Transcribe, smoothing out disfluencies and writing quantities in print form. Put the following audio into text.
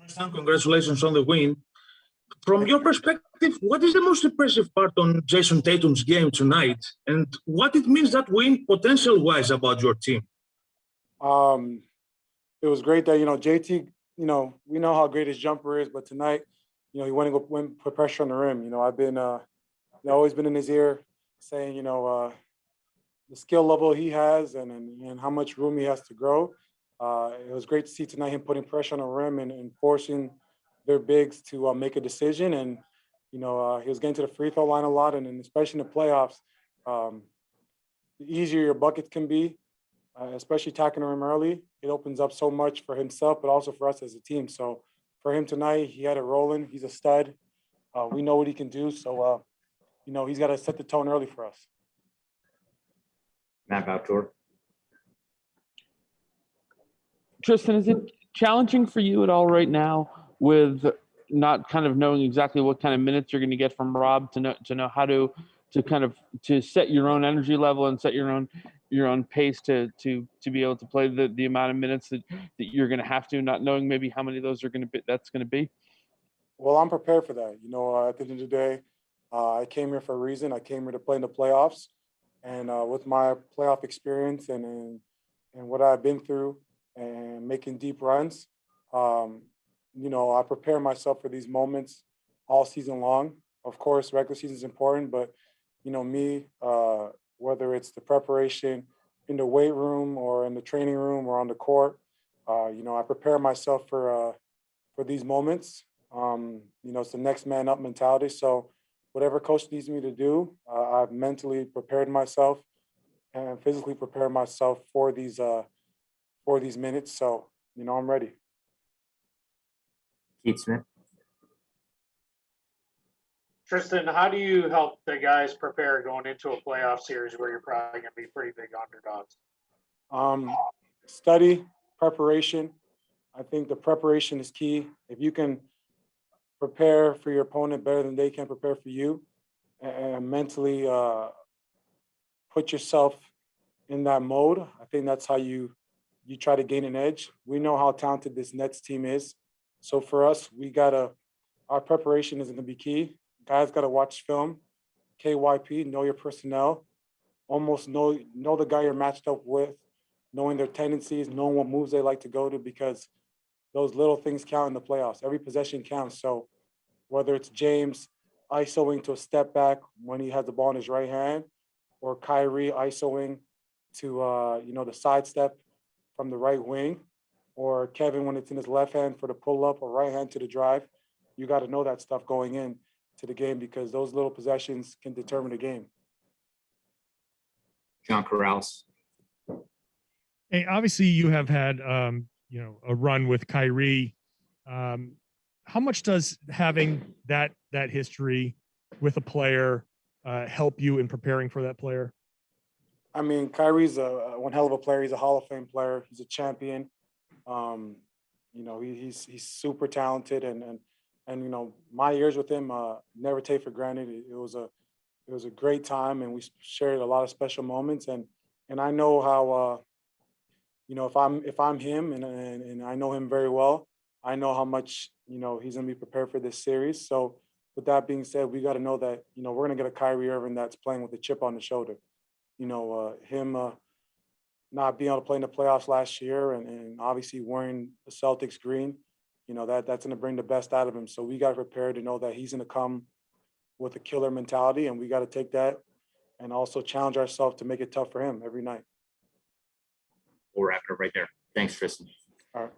Tristan, congratulations on the win. From your perspective, what is the most impressive part on Jayson Tatum's game tonight, and what it means that win potential-wise about your team? It was great that, JT, we know how great his jumper is, but tonight, he went and put pressure on the rim. I've been, always been in his ear saying, the skill level he has and how much room he has to grow. It was great to see tonight him putting pressure on the rim and forcing their bigs to make a decision. And, he was getting to the free throw line a lot. And especially in the playoffs, the easier your buckets can be, especially attacking the rim early, it opens up so much for himself, but also for us as a team. So for him tonight, he had it rolling. He's a stud. We know what he can do. So, he's got to set the tone early for us. Matt Boutour. Tristan, is it challenging for you at all right now with not kind of knowing exactly what kind of minutes you're going to get from Rob to know how to set your own energy level and set your own pace to be able to play the amount of minutes that you're going to have to, not knowing maybe how many of those that's going to be? Well, I'm prepared for that. At the end of the day, I came here for a reason. I came here to play in the playoffs, and with my playoff experience and what I've been through and making deep runs, I prepare myself for these moments all season long. Of course, regular season is important, but me, whether it's the preparation in the weight room or in the training room or on the court, I prepare myself for these moments. It's the next man up mentality. So whatever coach needs me to do, I've mentally prepared myself and physically prepared myself for these minutes. So, I'm ready. Keith Smith. Tristan, how do you help the guys prepare going into a playoff series where you're probably going to be pretty big underdogs? Study, preparation. I think the preparation is key. If you can prepare for your opponent better than they can prepare for you, and mentally put yourself in that mode, I think that's how you try to gain an edge. We know how talented this Nets team is. So for us, our preparation is going to be key. Guys got to watch film, K.Y.P, know your personnel, almost know the guy you're matched up with, knowing their tendencies, knowing what moves they like to go to, because those little things count in the playoffs. Every possession counts. So whether it's James isoing to a step back when he has the ball in his right hand, or Kyrie isoing to the sidestep from the right wing, or Kevin when it's in his left hand for the pull-up, or right hand to the drive, you got to know that stuff going in to the game, because those little possessions can determine the game. John Corrales. Hey, obviously you have had a run with Kyrie. How much does having that history with a player help you in preparing for that player? I mean, Kyrie's one hell of a player. He's a Hall of Fame player. He's a champion. He's super talented, and my years with him, never take for granted. It was a great time, and we shared a lot of special moments. And I know how if I'm him and I know him very well, I know how much he's gonna be prepared for this series. So with that being said, we got to know that we're gonna get a Kyrie Irving that's playing with a chip on the shoulder. Him not being able to play in the playoffs last year and obviously wearing the Celtics green, that's going to bring the best out of him. So we got to prepare to know that he's going to come with a killer mentality, and we got to take that and also challenge ourselves to make it tough for him every night. We'll wrap it up right there. Thanks, Tristan. All right.